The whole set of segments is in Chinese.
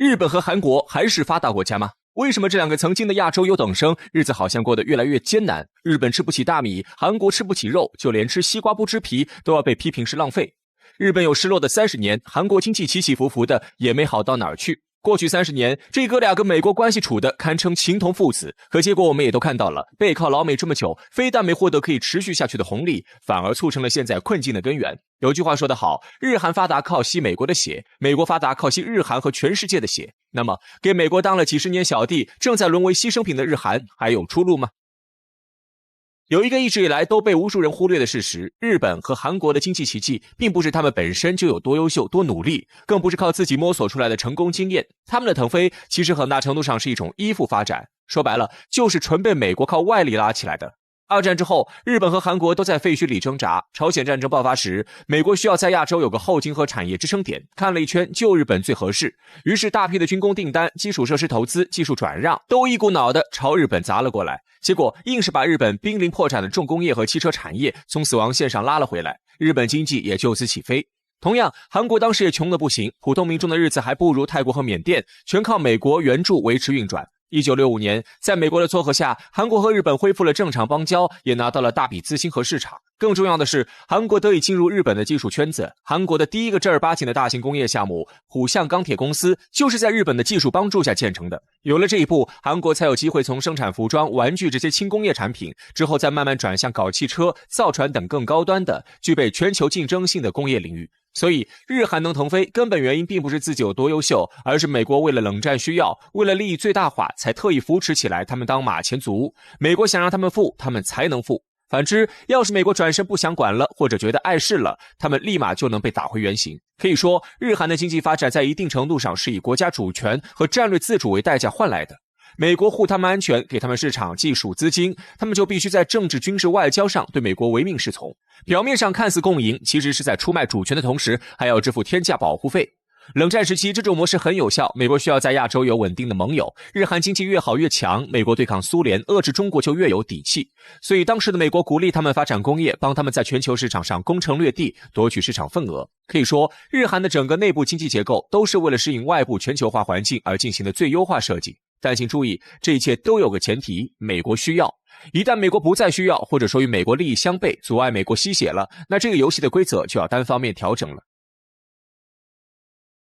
日本和韩国还是发达国家吗？为什么这两个曾经的亚洲优等生，日子好像过得越来越艰难？日本吃不起大米，韩国吃不起肉，就连吃西瓜不吃皮都要被批评是浪费。日本有失落的30年，韩国经济起起伏伏的，也没好到哪儿去。过去30年，这哥俩跟美国关系处的堪称情同父子，可结果我们也都看到了，背靠老美这么久，非但没获得可以持续下去的红利，反而促成了现在困境的根源。有句话说得好，日韩发达靠吸美国的血，美国发达靠吸日韩和全世界的血。那么，给美国当了几十年小弟，正在沦为牺牲品的日韩，还有出路吗？有一个一直以来都被无数人忽略的事实，日本和韩国的经济奇迹并不是他们本身就有多优秀多努力，更不是靠自己摸索出来的成功经验，他们的腾飞其实很大程度上是一种依附发展，说白了就是纯被美国靠外力拉起来的。二战之后，日本和韩国都在废墟里挣扎。朝鲜战争爆发时，美国需要在亚洲有个后勤和产业支撑点，看了一圈，就日本最合适。于是大批的军工订单、基础设施投资、技术转让，都一股脑的朝日本砸了过来。结果硬是把日本濒临破产的重工业和汽车产业从死亡线上拉了回来，日本经济也就此起飞。同样，韩国当时也穷得不行，普通民众的日子还不如泰国和缅甸，全靠美国援助维持运转。1965年，在美国的撮合下，韩国和日本恢复了正常邦交，也拿到了大笔资金和市场。更重要的是，韩国得以进入日本的技术圈子。韩国的第一个正儿八经的大型工业项目虎象钢铁公司，就是在日本的技术帮助下建成的。有了这一步，韩国才有机会从生产服装、玩具这些轻工业产品，之后再慢慢转向搞汽车、造船等更高端的、具备全球竞争性的工业领域。所以日韩能腾飞，根本原因并不是自己有多优秀，而是美国为了冷战需要，为了利益最大化，才特意扶持起来他们当马前卒。美国想让他们富，他们才能富。反之，要是美国转身不想管了，或者觉得碍事了，他们立马就能被打回原形。可以说，日韩的经济发展在一定程度上是以国家主权和战略自主为代价换来的。美国护他们安全，给他们市场、技术、资金，他们就必须在政治、军事、外交上对美国唯命是从。表面上看似共赢，其实是在出卖主权的同时，还要支付天价保护费。冷战时期，这种模式很有效，美国需要在亚洲有稳定的盟友，日韩经济越好越强，美国对抗苏联、遏制中国就越有底气。所以当时的美国鼓励他们发展工业，帮他们在全球市场上攻城略地，夺取市场份额。可以说，日韩的整个内部经济结构都是为了适应外部全球化环境而进行的最优化设计。但请注意，这一切都有个前提，美国需要。一旦美国不再需要，或者说与美国利益相悖，阻碍美国吸血了，那这个游戏的规则就要单方面调整了。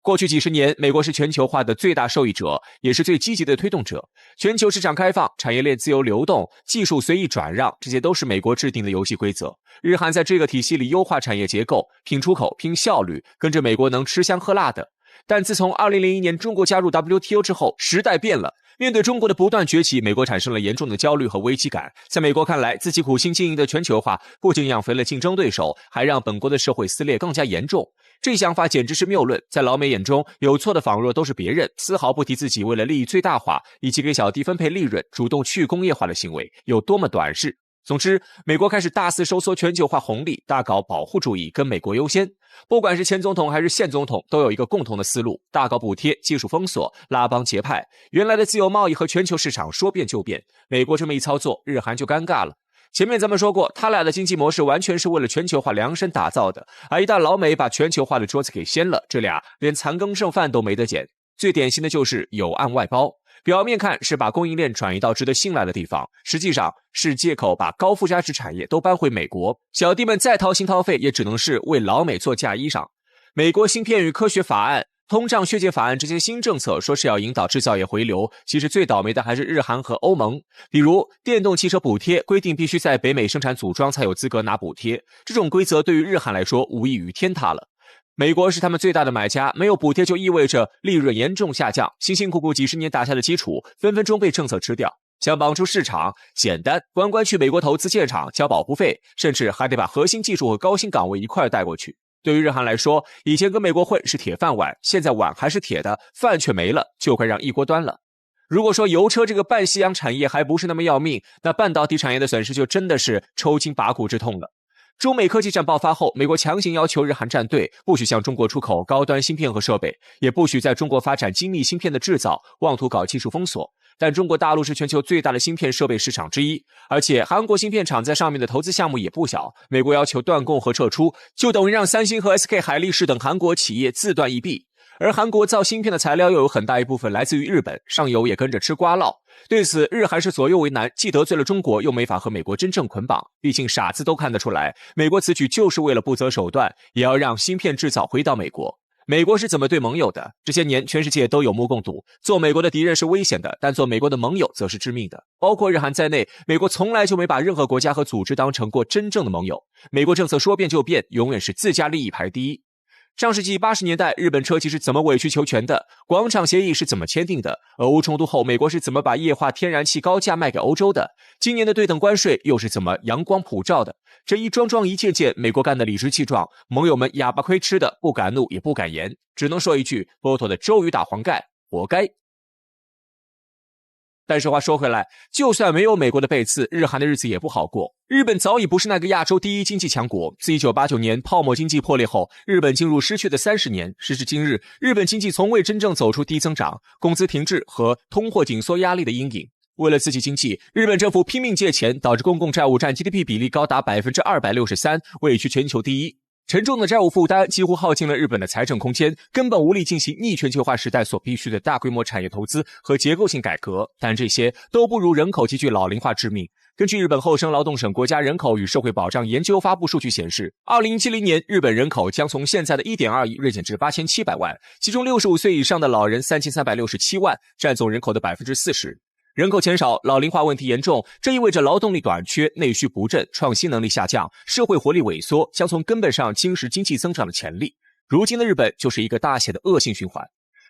过去几十年，美国是全球化的最大受益者，也是最积极的推动者。全球市场开放、产业链自由流动、技术随意转让，这些都是美国制定的游戏规则。日韩在这个体系里优化产业结构，拼出口、拼效率，跟着美国能吃香喝辣的。但自从2001年中国加入 WTO 之后，时代变了。面对中国的不断崛起，美国产生了严重的焦虑和危机感。在美国看来，自己苦心经营的全球化不仅养肥了竞争对手，还让本国的社会撕裂更加严重。这想法简直是谬论。在老美眼中，有错的仿若都是别人，丝毫不提自己为了利益最大化以及给小弟分配利润，主动去工业化的行为有多么短视。总之，美国开始大肆收缩全球化红利，大搞保护主义，跟美国优先。不管是前总统还是现总统，都有一个共同的思路：大搞补贴、技术封锁、拉帮结派。原来的自由贸易和全球市场说变就变，美国这么一操作，日韩就尴尬了。前面咱们说过，他俩的经济模式完全是为了全球化量身打造的，而一旦老美把全球化的桌子给掀了，这俩连残羹剩饭都没得捡。最典型的就是有案外包。表面看是把供应链转移到值得信赖的地方，实际上是借口把高附加值产业都搬回美国，小弟们再掏心掏肺也只能是为老美做嫁衣裳。美国芯片与科学法案、通胀削减法案这些新政策说是要引导制造业回流，其实最倒霉的还是日韩和欧盟。比如电动汽车补贴规定必须在北美生产组装才有资格拿补贴，这种规则对于日韩来说无异于天塌了。美国是他们最大的买家，没有补贴就意味着利润严重下降，辛辛苦苦几十年打下的基础分分钟被政策吃掉。想绑住市场，简单，关关去美国投资建厂，交保护费，甚至还得把核心技术和高薪岗位一块带过去。对于日韩来说，以前跟美国混是铁饭碗，现在碗还是铁的，饭却没了，就快让一锅端了。如果说油车这个半夕阳产业还不是那么要命，那半导体产业的损失就真的是抽筋拔骨之痛了。中美科技战爆发后，美国强行要求日韩站队，不许向中国出口高端芯片和设备，也不许在中国发展精密芯片的制造，妄图搞技术封锁。但中国大陆是全球最大的芯片设备市场之一，而且韩国芯片厂在上面的投资项目也不小，美国要求断供和撤出，就等于让三星和 SK 海力士等韩国企业自断一臂。而韩国造芯片的材料又有很大一部分来自于日本，上游也跟着吃瓜烙。对此，日韩是左右为难，既得罪了中国，又没法和美国真正捆绑。毕竟傻子都看得出来，美国此举就是为了不择手段，也要让芯片制造回到美国。美国是怎么对盟友的？这些年，全世界都有目共睹。做美国的敌人是危险的，但做美国的盟友则是致命的。包括日韩在内，美国从来就没把任何国家和组织当成过真正的盟友。美国政策说变就变，永远是自家利益排第一。上世纪80年代，日本车企是怎么委曲求全的？广场协议是怎么签订的？俄乌冲突后，美国是怎么把液化天然气高价卖给欧洲的？今年的对等关税又是怎么阳光普照的？这一桩桩一件件，美国干得理直气壮，盟友们哑巴亏吃的，不敢怒也不敢言，只能说一句：波托的周瑜打黄盖，活该。但是话说回来，就算没有美国的背刺，日韩的日子也不好过。日本早已不是那个亚洲第一经济强国，自1989年泡沫经济破裂后，日本进入失去的30年。时至今日，日本经济从未真正走出低增长、工资停滞和通货紧缩压力的阴影。为了刺激经济，日本政府拼命借钱，导致公共债务占 GDP 比例高达 263%， 位居全球第一。沉重的债务负担几乎耗尽了日本的财政空间，根本无力进行逆全球化时代所必须的大规模产业投资和结构性改革，但这些都不如人口急剧老龄化致命。根据日本厚生劳动省国家人口与社会保障研究发布数据显示，2070年日本人口将从现在的 1.2 亿锐减至8700万，其中65岁以上的老人3367万，占总人口的 40%。人口减少，老龄化问题严重，这意味着劳动力短缺、内需不振、创新能力下降、社会活力萎缩，将从根本上侵蚀经济增长的潜力。如今的日本就是一个大写的恶性循环。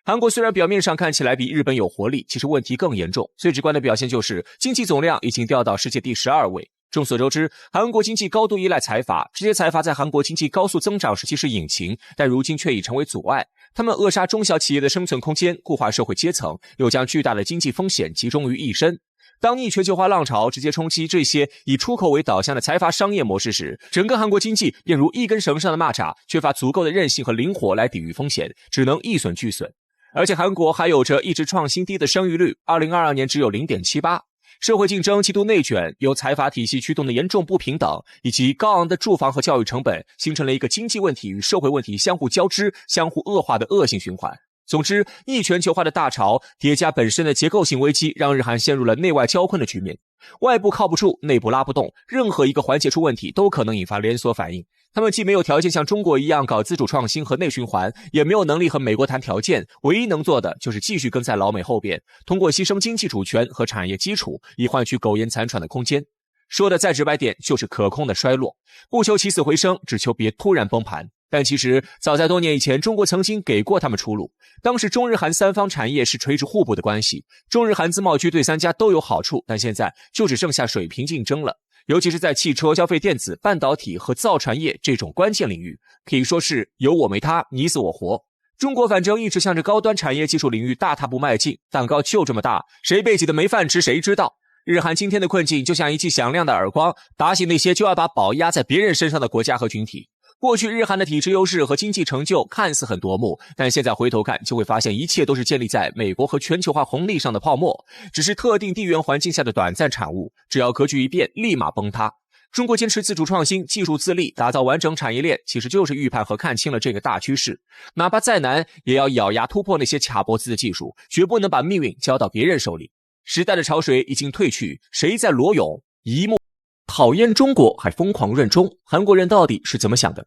韩国虽然表面上看起来比日本有活力，其实问题更严重。最直观的表现就是经济总量已经掉到世界第12位。众所周知，韩国经济高度依赖财阀，这些财阀在韩国经济高速增长时期是引擎，但如今却已成为阻碍。他们扼杀中小企业的生存空间，固化社会阶层，又将巨大的经济风险集中于一身。当逆全球化浪潮直接冲击这些以出口为导向的财阀商业模式时，整个韩国经济便如一根绳上的蚂蚱，缺乏足够的韧性和灵活来抵御风险，只能一损俱损。而且韩国还有着一直创新低的生育率，2022年只有 0.78。社会竞争极度内卷，由财阀体系驱动的严重不平等，以及高昂的住房和教育成本，形成了一个经济问题与社会问题相互交织、相互恶化的恶性循环。总之，逆全球化的大潮叠加本身的结构性危机，让日韩陷入了内外交困的局面。外部靠不住，内部拉不动，任何一个环节出问题都可能引发连锁反应。他们既没有条件像中国一样搞自主创新和内循环，也没有能力和美国谈条件，唯一能做的就是继续跟在老美后边，通过牺牲经济主权和产业基础，以换取苟延残喘的空间。说的再直白点，就是可控的衰落，不求起死回生，只求别突然崩盘。但其实早在多年以前，中国曾经给过他们出路。当时中日韩三方产业是垂直互补的关系，中日韩自贸区对三家都有好处，但现在就只剩下水平竞争了。尤其是在汽车、消费电子、半导体和造船业这种关键领域，可以说是有我没他，你死我活。中国反正一直向着高端产业技术领域大踏步迈进，蛋糕就这么大，谁被挤得没饭吃谁知道。日韩今天的困境就像一记响亮的耳光，打醒那些就要把宝压在别人身上的国家和群体。过去日韩的体制优势和经济成就看似很夺目，但现在回头看就会发现一切都是建立在美国和全球化红利上的泡沫，只是特定地缘环境下的短暂产物，只要格局一变立马崩塌。中国坚持自主创新、技术自立，打造完整产业链，其实就是预判和看清了这个大趋势。哪怕再难，也要咬牙突破那些卡脖子的技术，绝不能把命运交到别人手里。时代的潮水已经退去，谁在裸泳？一目讨厌中国还疯狂润中，韩国人到底是怎么想的？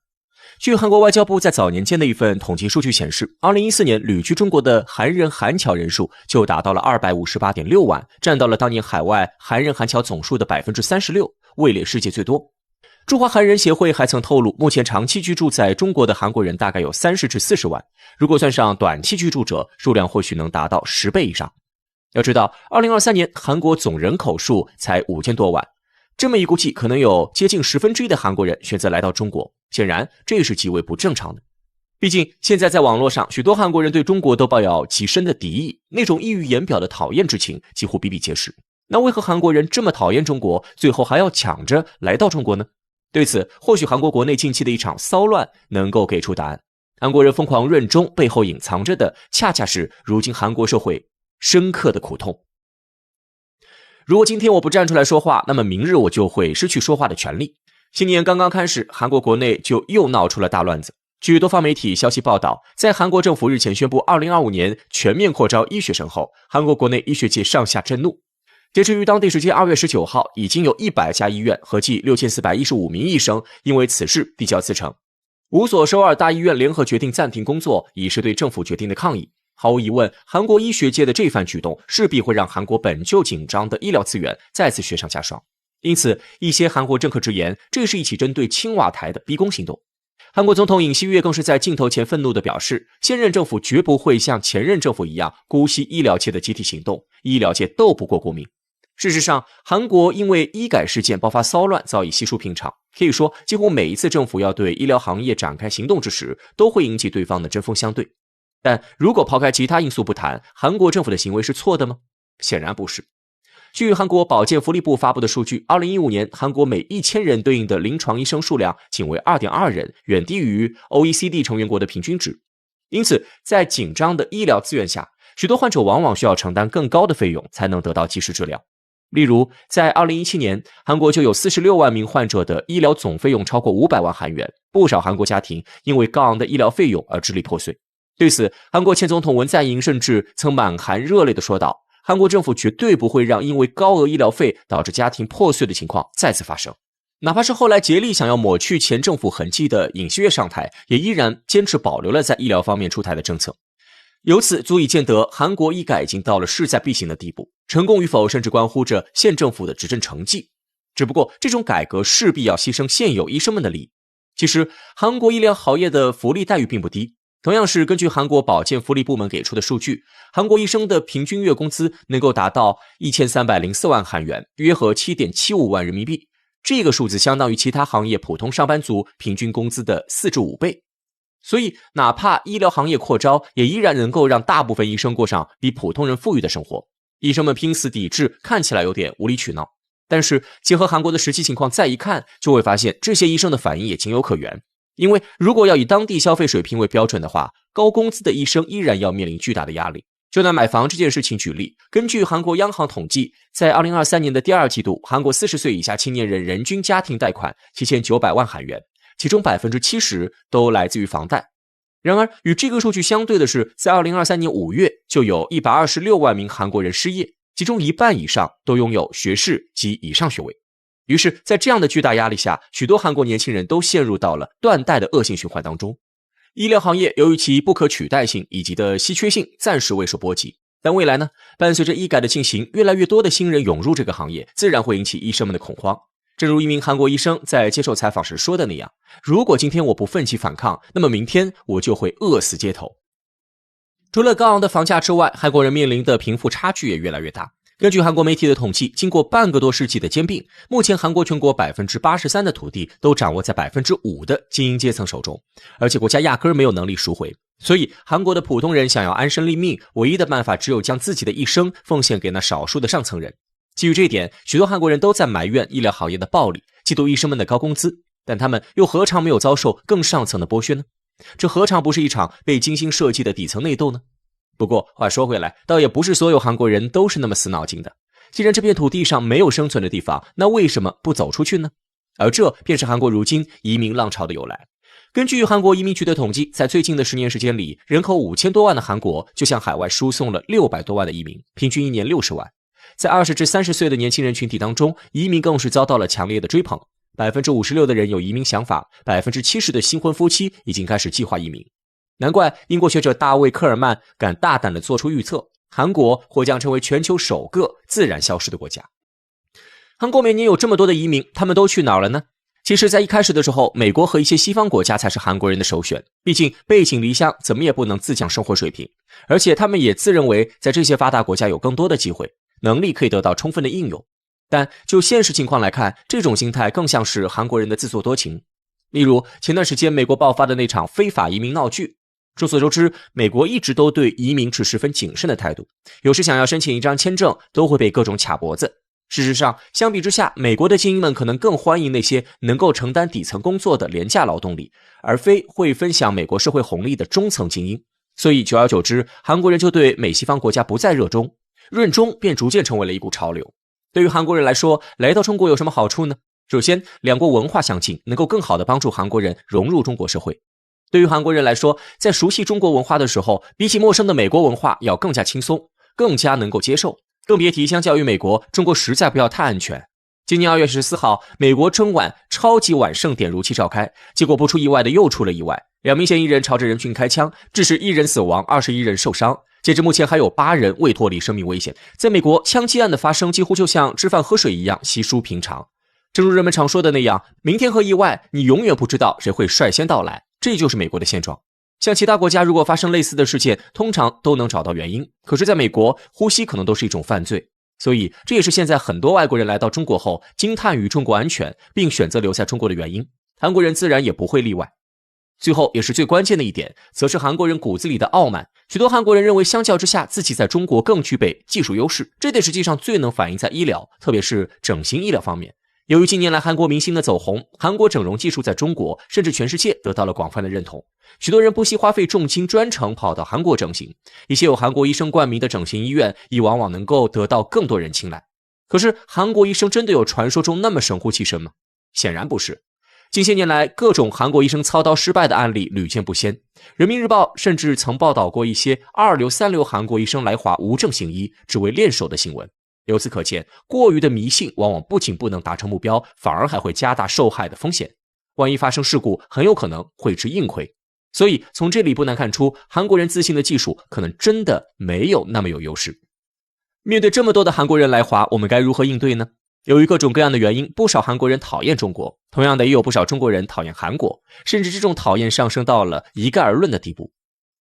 据韩国外交部在早年间的一份统计数据显示，2014年旅居中国的韩人韩侨人数就达到了 258.6 万，占到了当年海外韩人韩侨总数的 36%， 位列世界最多。驻华韩人协会还曾透露，目前长期居住在中国的韩国人大概有30至40万，如果算上短期居住者，数量或许能达到10倍以上。要知道2023年韩国总人口数才5000多万，这么一估计，可能有接近1/10的韩国人选择来到中国，显然这是极为不正常的。毕竟现在在网络上，许多韩国人对中国都抱有极深的敌意，那种溢于言表的讨厌之情几乎比比皆是。那为何韩国人这么讨厌中国，最后还要抢着来到中国呢？对此，或许韩国国内近期的一场骚乱能够给出答案。韩国人疯狂润中背后隐藏着的，恰恰是如今韩国社会深刻的苦痛。如果今天我不站出来说话，那么明日我就会失去说话的权利。新年刚刚开始，韩国国内就又闹出了大乱子。据多方媒体消息报道，在韩国政府日前宣布2025年全面扩招医学生后，韩国国内医学界上下震怒。截至于当地时间2月19号，已经有100家医院合计6415名医生因为此事递交辞呈。5所首尔大医院联合决定暂停工作，以示对政府决定的抗议。毫无疑问，韩国医学界的这番举动势必会让韩国本就紧张的医疗资源再次雪上加霜。因此，一些韩国政客直言，这是一起针对青瓦台的逼宫行动。韩国总统尹锡悦更是在镜头前愤怒地表示，现任政府绝不会像前任政府一样姑息医疗界的集体行动，医疗界斗不过国民。事实上，韩国因为医改事件爆发骚乱早已悉数平常，可以说几乎每一次政府要对医疗行业展开行动之时，都会引起对方的针锋相对。但如果抛开其他因素不谈，韩国政府的行为是错的吗？显然不是。据韩国保健福利部发布的数据，2015年韩国每1000人对应的临床医生数量仅为 2.2 人，远低于 OECD 成员国的平均值。因此，在紧张的医疗资源下，许多患者往往需要承担更高的费用才能得到及时治疗。例如，在2017年，韩国就有46万名患者的医疗总费用超过500万韩元，不少韩国家庭因为高昂的医疗费用而支离破碎。对此，韩国前总统文在寅甚至曾满含热泪地说道，韩国政府绝对不会让因为高额医疗费导致家庭破碎的情况再次发生。哪怕是后来竭力想要抹去前政府痕迹的尹锡悦上台，也依然坚持保留了在医疗方面出台的政策。由此足以见得，韩国医改已经到了势在必行的地步，成功与否甚至关乎着现政府的执政成绩。只不过，这种改革势必要牺牲现有医生们的利益。其实，韩国医疗行业的福利待遇并不低。同样是根据韩国保健福利部门给出的数据，韩国医生的平均月工资能够达到1304万韩元，约合 7.75 万人民币。这个数字相当于其他行业普通上班族平均工资的4至5倍。所以，哪怕医疗行业扩招，也依然能够让大部分医生过上比普通人富裕的生活。医生们拼死抵制，看起来有点无理取闹，但是结合韩国的实际情况再一看，就会发现这些医生的反应也情有可原。因为如果要以当地消费水平为标准的话，高工资的医生依然要面临巨大的压力。就拿买房这件事情举例，根据韩国央行统计，在2023年的第2季度，韩国40岁以下青年人人均家庭贷款7900万韩元，其中 70% 都来自于房贷。然而，与这个数据相对的是，在2023年5月，就有126万名韩国人失业，其中一半以上都拥有学士及以上学位。于是，在这样的巨大压力下，许多韩国年轻人都陷入到了断贷的恶性循环当中。医疗行业由于其不可取代性以及的稀缺性，暂时未受波及。但未来呢，伴随着医改的进行，越来越多的新人涌入这个行业，自然会引起医生们的恐慌。正如一名韩国医生在接受采访时说的那样，如果今天我不奋起反抗，那么明天我就会饿死街头。除了高昂的房价之外，韩国人面临的贫富差距也越来越大。根据韩国媒体的统计，经过半个多世纪的兼并，目前韩国全国 83% 的土地都掌握在 5% 的精英阶层手中，而且国家压根儿没有能力赎回。所以韩国的普通人想要安身立命，唯一的办法只有将自己的一生奉献给那少数的上层人。基于这一点，许多韩国人都在埋怨医疗行业的暴利，嫉妒医生们的高工资，但他们又何尝没有遭受更上层的剥削呢？这何尝不是一场被精心设计的底层内斗呢？不过话说回来，倒也不是所有韩国人都是那么死脑筋的。既然这片土地上没有生存的地方，那为什么不走出去呢？而这便是韩国如今移民浪潮的由来。根据韩国移民局的统计，在最近的10年时间里，人口5000多万的韩国就向海外输送了600多万的移民，平均一年60万。在20至30岁的年轻人群体当中，移民更是遭到了强烈的追捧。56%的人有移民想法，70%的新婚夫妻已经开始计划移民。难怪英国学者大卫·科尔曼敢大胆地做出预测，韩国或将成为全球首个自然消失的国家。韩国每年有这么多的移民，他们都去哪儿了呢？其实在一开始的时候，美国和一些西方国家才是韩国人的首选，毕竟背井离乡怎么也不能自降生活水平，而且他们也自认为在这些发达国家有更多的机会，能力可以得到充分的应用。但就现实情况来看，这种心态更像是韩国人的自作多情。例如前段时间美国爆发的那场非法移民闹剧，众所周知，美国一直都对移民持十分谨慎的态度，有时想要申请一张签证都会被各种卡脖子。事实上，相比之下，美国的精英们可能更欢迎那些能够承担底层工作的廉价劳动力，而非会分享美国社会红利的中层精英。所以久而久之，韩国人就对美西方国家不再热衷，润中便逐渐成为了一股潮流。对于韩国人来说，来到中国有什么好处呢？首先，两国文化相近，能够更好地帮助韩国人融入中国社会。对于韩国人来说，在熟悉中国文化的时候，比起陌生的美国文化要更加轻松，更加能够接受。更别提相较于美国，中国实在不要太安全。今年2月14号，美国春晚超级晚盛典如期召开，结果不出意外的又出了意外，2名嫌疑人朝着人群开枪，致使1人死亡，21人受伤。截至目前还有8人未脱离生命危险。在美国，枪击案的发生几乎就像吃饭喝水一样稀疏平常。正如人们常说的那样，明天和意外，你永远不知道谁会率先到来，这就是美国的现状。像其他国家如果发生类似的事件，通常都能找到原因，可是在美国，呼吸可能都是一种犯罪。所以这也是现在很多外国人来到中国后惊叹于中国安全，并选择留在中国的原因。韩国人自然也不会例外。最后也是最关键的一点，则是韩国人骨子里的傲慢。许多韩国人认为相较之下，自己在中国更具备技术优势，这点实际上最能反映在医疗，特别是整形医疗方面。由于近年来韩国明星的走红，韩国整容技术在中国甚至全世界得到了广泛的认同。许多人不惜花费重金专程跑到韩国整形，一些有韩国医生冠名的整形医院亦往往能够得到更多人青睐。可是韩国医生真的有传说中那么神乎其神吗？显然不是。近些年来，各种韩国医生操刀失败的案例屡见不鲜。人民日报甚至曾报道过一些二流三流韩国医生来华无证行医，只为练手的新闻。由此可见，过于的迷信往往不仅不能达成目标，反而还会加大受害的风险。万一发生事故，很有可能会吃硬亏。所以从这里不难看出，韩国人自信的技术可能真的没有那么有优势。面对这么多的韩国人来华，我们该如何应对呢？由于各种各样的原因，不少韩国人讨厌中国，同样的也有不少中国人讨厌韩国，甚至这种讨厌上升到了一概而论的地步。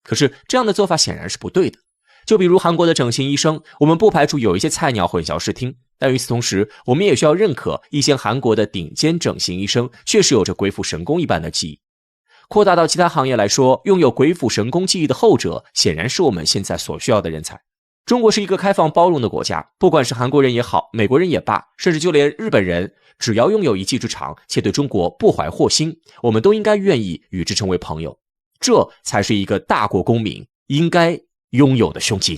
可是这样的做法显然是不对的。就比如韩国的整形医生，我们不排除有一些菜鸟混淆视听，但与此同时，我们也需要认可一些韩国的顶尖整形医生确实有着鬼斧神工一般的技艺。扩大到其他行业来说，拥有鬼斧神工技艺的后者，显然是我们现在所需要的人才。中国是一个开放包容的国家，不管是韩国人也好，美国人也罢，甚至就连日本人，只要拥有一技之长，且对中国不怀祸心，我们都应该愿意与之成为朋友。这才是一个大国公民应该拥有的胸襟。